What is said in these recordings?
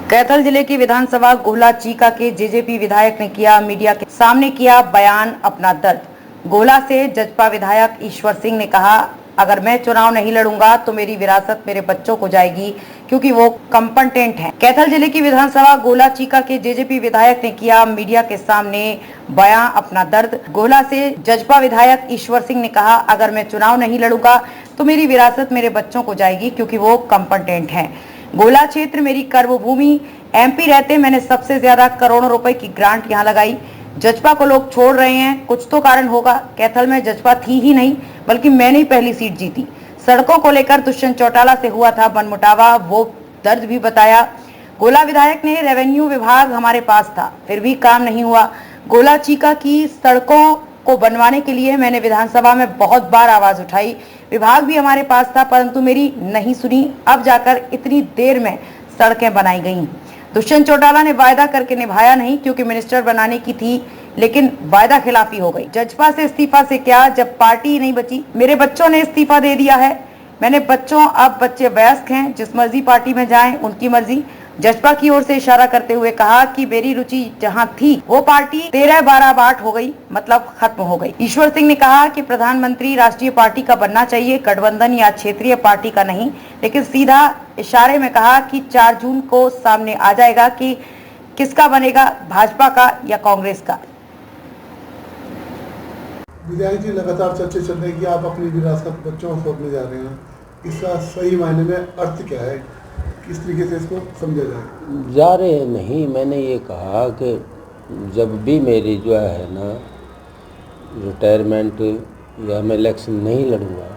कैथल जिले की विधानसभा गोला चीका के जेजेपी विधायक ने किया मीडिया के सामने किया बयान अपना दर्द। गोला से जजपा विधायक ईश्वर सिंह ने कहा, अगर मैं चुनाव नहीं लड़ूंगा तो मेरी विरासत मेरे बच्चों को जाएगी क्योंकि वो कंपटेंट हैं। कैथल जिले की विधानसभा गोला चीका के जेजेपी विधायक ने किया मीडिया के सामने बयान अपना दर्द। गोला से जजपा विधायक ईश्वर सिंह ने कहा, अगर मैं चुनाव नहीं लड़ूंगा तो मेरी विरासत मेरे बच्चों को जाएगी क्योंकि वो कंपटेंट हैं। गोला क्षेत्र मेरी कर्मभूमि, एमपी रहते मैंने सबसे ज्यादा करोड़ों रुपए की ग्रांट यहाँ लगाई। जजपा को लोग छोड़ रहे हैं, कुछ तो कारण होगा। कैथल में जजपा थी ही नहीं, बल्कि मैंने ही पहली सीट जीती। सड़कों को लेकर दुष्यंत चौटाला से हुआ था मनमुटावा, वो दर्द भी बताया। गोला विधायक ने रेवेन्यू विभाग हमारे पास था, फिर भी काम नहीं हुआ। गोला चीका की सड़कों को बनवाने के लिए मैंने विधानसभा में बहुत बार आवाज उठाई। विभाग भी हमारे पास था, परंतु मेरी नहीं सुनी। अब जाकर इतनी देर में सड़कें बनाई गईं। दुष्यंत चौटाला ने वायदा करके निभाया नहीं, क्योंकि मिनिस्टर बनाने की थी, लेकिन वायदा खिलाफी हो गई। जजपा से इस्तीफा से क्या, जब पार्टी नहीं बची। मेरे बच्चों ने इस्तीफा दे दिया है। मैंने बच्चों, अब बच्चे वयस्क हैं, जिस मर्जी पार्टी में जाएं उनकी मर्जी। जजपा की ओर से इशारा करते हुए कहा कि मेरी रुचि जहां थी वो पार्टी 13-12-8 हो गई, मतलब खत्म हो गई। ईश्वर सिंह ने कहा कि प्रधानमंत्री राष्ट्रीय पार्टी का बनना चाहिए, गठबंधन या क्षेत्रीय पार्टी का नहीं, लेकिन सीधा इशारे में कहा कि 4 जून को सामने आ जाएगा कि किसका बनेगा, भाजपा का या कांग्रेस का। विधायक जी, लगातार चर्चा चल रही है कि आप अपनी विरासत बच्चों को सौंपने जा रहे हैं, इसका सही मायने में अर्थ क्या है, किस तरीके से इसको समझा जाए? जा रहे नहीं, मैंने ये कहा कि जब भी मेरी जो है ना रिटायरमेंट या मैं इलेक्शन नहीं लड़ूंगा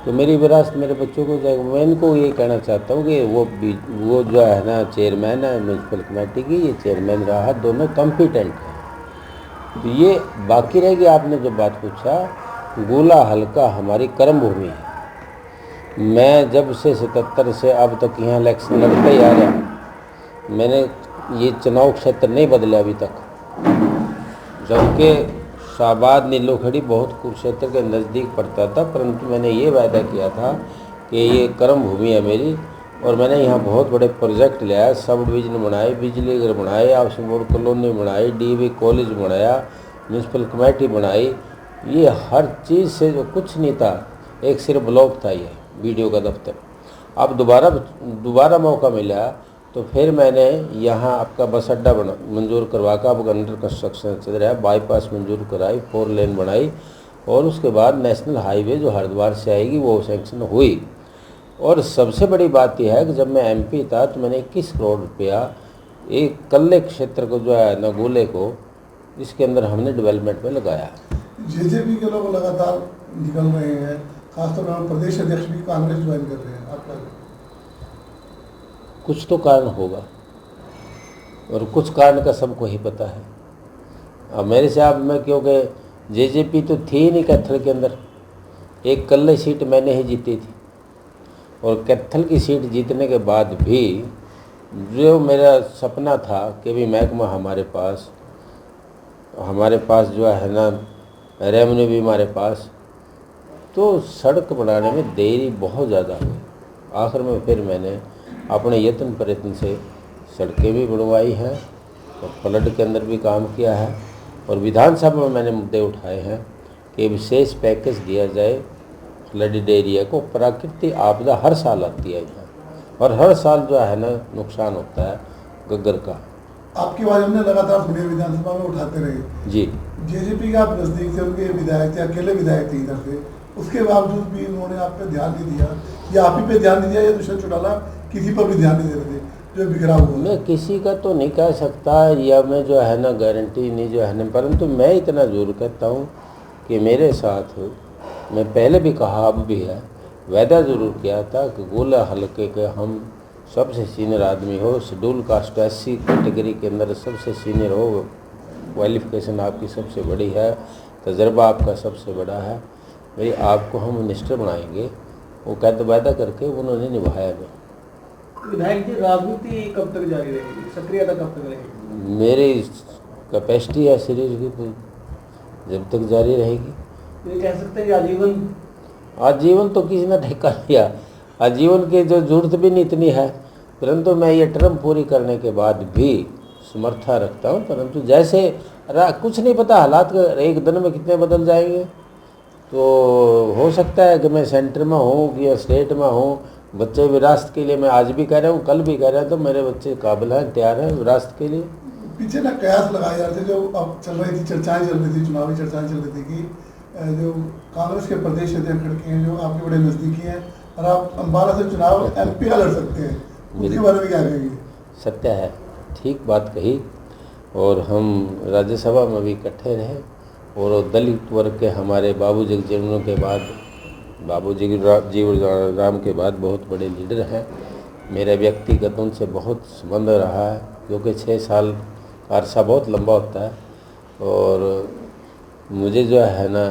तो मेरी विरासत मेरे बच्चों को जाएगी। मैं इनको ये कहना चाहता हूँ कि वो जो है ना चेयरमैन है म्यूनसिपल कमेटी की, ये चेयरमैन रहा, दोनों कॉम्पिटेंट हैं। तो ये बाकी रहेगी। आपने जो बात पूछा, गोला हल्का हमारी कर्म भूमि है। मैं जब से 77 से अब तक यहाँ इलेक्शन लड़ता ही आ रहा हूँ। मैंने ये चुनाव क्षेत्र नहीं बदला अभी तक, जबकि शाहबाद नीलोखड़ी बहुत कुरुक्षेत्र के नज़दीक पड़ता था, परंतु मैंने ये वायदा किया था कि ये कर्म भूमि है मेरी, और मैंने यहाँ बहुत बड़े प्रोजेक्ट लिया, सब डिवीजन बनाए, बिजली घर बनाए, हाउसिंग बोर्ड कॉलोनी बनाई, डीवी कॉलेज बनाया, म्यूनसिपल कमेटी बनाई। ये हर चीज़ से जो कुछ नहीं था, एक सिर्फ ब्लॉक था ये वीडियो का दफ्तर। अब दोबारा मौका मिला तो फिर मैंने यहाँ आपका बस अड्डा मंजूर करवा कर अब अंडर कंस्ट्रक्शन चल रहा है, बाईपास मंजूर कराई, 4 लेन बनाई, और उसके बाद नेशनल हाईवे जो हरिद्वार से आएगी वो सैंक्शन हुई। और सबसे बड़ी बात यह है कि जब मैं एमपी था तो मैंने 21 करोड़ रुपया एक कल्ले क्षेत्र को जो है ना गोले को, इसके अंदर हमने डेवलपमेंट में लगाया। जेजेपी के लोग लगातार निकल रहे हैं, खासतौर पर प्रदेश अध्यक्ष भी कांग्रेस ज्वाइन कर रहे हैं, आपका कुछ तो कारण होगा, और कुछ कारण का सबको ही पता है। अब मेरे से आप मैं, क्योंकि जेजेपी तो थी ही नहीं कैथल के अंदर, एक कल्ले सीट मैंने ही जीती थी, और कैथल की सीट जीतने के बाद भी जो मेरा सपना था कि भी महकमा हमारे पास जो है ना रेवेन्यू भी हमारे पास, तो सड़क बनाने में देरी बहुत ज़्यादा हुई। आखिर में फिर मैंने अपने यत्न प्रयत्न से सड़कें भी बनवाई हैं, और फ्लड के अंदर भी काम किया है, और विधानसभा में मैंने मुद्दे उठाए हैं कि विशेष पैकेज दिया जाए फ्लडेड एरिया को। प्राकृतिक आपदा हर साल आती है यहाँ, और हर साल जो है ना नुकसान होता है गग्गर का। आपकी आवाज़ हमने लगातार सुनी, विधानसभा में उठाते रहे जी। जेजेपी का आप नज़दीक से उनके विधायक थे, अकेले विधायक थे इधर से, उसके बावजूद भी उन्होंने आप पे ध्यान नहीं दिया, या आप ही पे ध्यान नहीं दिया, या दुष्यंत चौटाला किसी पर भी ध्यान नहीं दे रहे थे जो बिखराव हुआ? मैं किसी का तो नहीं कह सकता, या मैं जो है ना गारंटी नहीं जो है ना, परंतु मैं इतना ज़रूर कहता हूँ कि मेरे साथ, मैं पहले भी कहा अब भी है, वायदा ज़रूर किया था कि गोला हल्के के हम सबसे सीनियर आदमी हो, शेड्यूल कास्ट SC कैटेगरी के अंदर सबसे सीनियर हो, क्वालिफिकेशन आपकी सबसे बड़ी है, तजर्बा आपका सबसे बड़ा है, भाई आपको हम मिनिस्टर बनाएंगे। वो कहते वायदा करके उन्होंने निभाया नहीं। विधायक जी, राजनीति कब तक जारी रहेगी, सक्रियता कब तक रहेगी? मेरी कैपेसिटी है शरीर की पूरी, जब तक जारी रहेगी। ये कह सकते हैं आजीवन? आजीवन तो किसी ने ठेका लिया, आजीवन की जो जरूरत भी नहीं इतनी है, परंतु मैं ये टर्म पूरी करने के बाद भी समर्था रखता हूँ। परंतु जैसे कुछ नहीं पता हालात एक दिन में कितने बदल जाएंगे, तो हो सकता है कि मैं सेंटर में हूँ या स्टेट में हूँ। बच्चे विरासत के लिए मैं आज भी कह रहा हूँ, कल भी कह रहा हूँ, तो मेरे बच्चे काबिल हैं, तैयार हैं विरासत के लिए। पीछे ना कयास लगाए जा रहे थे, जो अब चल रही थी, चर्चाएं चल रही थी, चुनावी चर्चाएं चल रही थी कि जो कांग्रेस के प्रदेश अध्यक्ष लड़के हैं जो आपके बड़े नज़दीकी हैं और आप अम्बाला से चुनाव MP का लड़ सकते हैं, उसके बारे में क्या कहेंगे? सत्य है, ठीक बात कही। और हम राज्यसभा में भी इकट्ठे रहे और दलित वर्ग के हमारे बाबू जगजीवन के बाद, बाबू जीवन राम के बाद बहुत बड़े लीडर हैं। मेरा व्यक्तिगत उनसे बहुत संबंध रहा है, क्योंकि 6 साल का अरसा बहुत लंबा होता है। और मुझे जो है ना,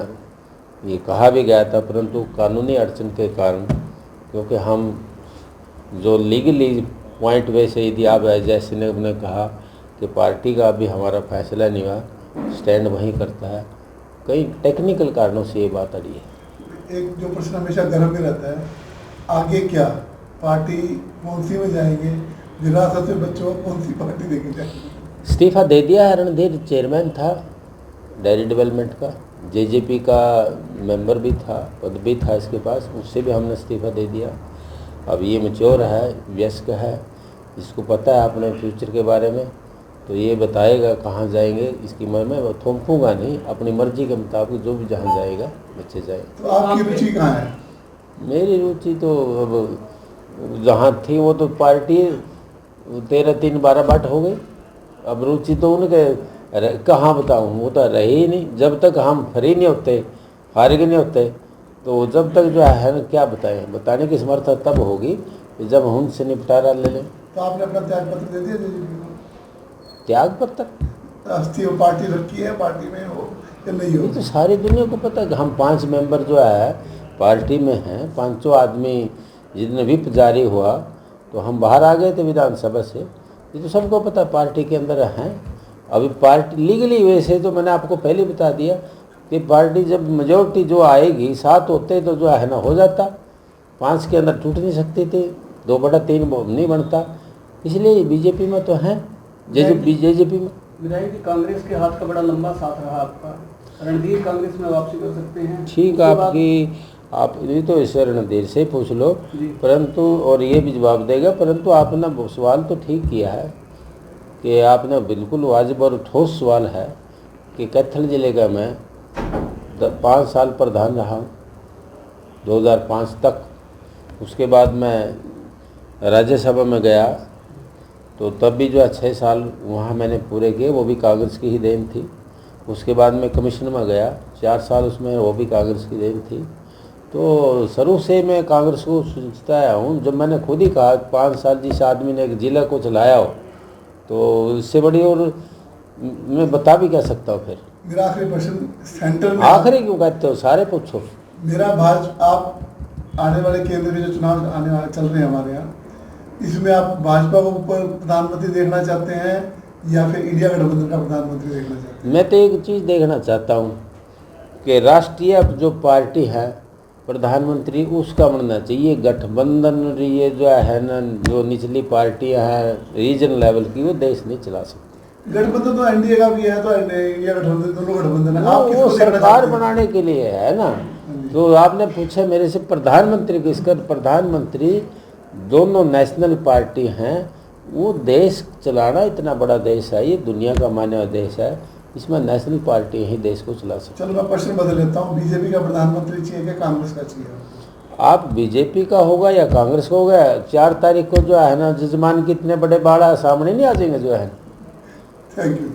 ये कहा भी गया था, परंतु कानूनी अड़चन के कारण, क्योंकि हम जो लीगली पॉइंट वैसे यदि आप जैसे ने कहा कि पार्टी का अभी हमारा फैसला नहीं हुआ, स्टैंड वहीं करता है, कई टेक्निकल कारणों से ये बात अड़ी है। एक जो प्रश्न हमेशा गर्म में रहता है, आगे क्या, पार्टी कौन सी में जाएंगे, विरासत में बच्चों को कौन सी पार्टी देके जाएंगे? इस्तीफा दे दिया है। रणधीर चेयरमैन था डेयरी डेवलपमेंट का, JJP का मेंबर भी था, पद भी था इसके पास, उससे भी हमने इस्तीफा दे दिया। अब ये मैच्योर है, व्यस्क है, इसको पता है अपने फ्यूचर के बारे में, तो ये बताएगा कहाँ जाएंगे। इसकी मैं थोपूँगा नहीं, अपनी मर्जी के मुताबिक जो भी जहाँ जाएगा बच्चे जाए। तो आपकी रुचि कहाँ है? मेरी रुचि तो अब जहाँ थी वो तो पार्टी 13-3-12 बाट हो गई। अब रुचि तो उनके कहाँ बताऊँ, वो तो रहे ही नहीं। जब तक हम फ्री नहीं होते, फारिग नहीं होते, तो जब तक जो है ना, क्या बताएं, बताने की समर्था तब होगी कि जब हम उनसे निपटारा ले लें। तो आपने अपना त्याग पत्र दे दिया JJP को? त्याग पत्र? वो पार्टी रखी है, पार्टी में हो या नहीं हो? ये तो सारी दुनिया को पता है कि हम 5 मेंबर जो है पार्टी में हैं। 5 आदमी जितने व्हिप जारी हुआ तो हम बाहर आ गए थे विधानसभा से, ये तो सबको पता, पार्टी के अंदर हैं। अभी पार्टी लीगली वैसे तो मैंने आपको पहले बता दिया कि पार्टी जब मेजोरिटी जो आएगी 7 होते तो जो है ना हो जाता, 5 के अंदर टूट नहीं सकती थी, 2/3 नहीं बनता, इसलिए BJP में तो हैं, JJP में। विधायक जी, कांग्रेस के हाथ का बड़ा लंबा साथ रहा आपका, रणधीर कांग्रेस में वापसी कर सकते हैं? ठीक, आपकी आप नहीं तो इसे रणधीर से पूछ लो, परंतु और ये भी जवाब देगा। परंतु आपने सवाल तो ठीक किया है कि आपने बिल्कुल वाजिब और ठोस सवाल है कि कैथल जिले का मैं 5 साल प्रधान रहा हूँ, 2005 तक। उसके बाद मैं राज्यसभा में गया तो तब भी जो है 6 साल वहाँ मैंने पूरे किए, वो भी कांग्रेस की ही देन थी। उसके बाद मैं कमीशन में गया 4 साल, उसमें वो भी कांग्रेस की देन थी। तो शुरू से मैं कांग्रेस को सोचता आया हूँ। जब मैंने खुद ही कहा 5 साल जिस आदमी ने एक जिला को चलाया हो, तो इससे बड़ी और मैं बता भी क्या सकता हूँ। फिर मेरा आखिरी प्रश्न, सेंटर में आखिरी क्यों कहते हो, सारे पूछो। मेरा भाजपा, आप आने वाले केंद्र में जो चुनाव आने वाले चल रहे हैं हमारे यहाँ, इसमें आप भाजपा को ऊपर प्रधानमंत्री देखना चाहते हैं या फिर इंडिया गठबंधन का प्रधानमंत्री देखना चाहते हैं? मैं तो एक चीज़ देखना चाहता हूँ कि राष्ट्रीय जो पार्टी है प्रधानमंत्री उसका बनना चाहिए। गठबंधन ये जो है ना, जो निचली पार्टियां हैं रीजन लेवल की, वो देश नहीं चला सकती। गठबंधन तो NDA का भी है, तो इंडिया गठबंधन, दोनों गठबंधन है। आप वो किसको देखना सरकार चाहते हैं? बनाने के लिए है ना। तो आपने पूछा मेरे से प्रधानमंत्री किसका, प्रधानमंत्री दोनों नेशनल पार्टी हैं। वो देश चलाना, इतना बड़ा देश है ये, दुनिया का मान्य देश है, इसमें नेशनल पार्टी ही देश को चला सकती है। चलो मैं प्रश्न बदल लेता हूँ, BJP का प्रधानमंत्री चाहिए कि कांग्रेस का चाहिए? आप BJP का होगा या कांग्रेस का होगा, 4 तारीख को जो है ना, जजमान कितने बड़े बाड़ा सामने नहीं आ जाएंगे जो है। Thank you.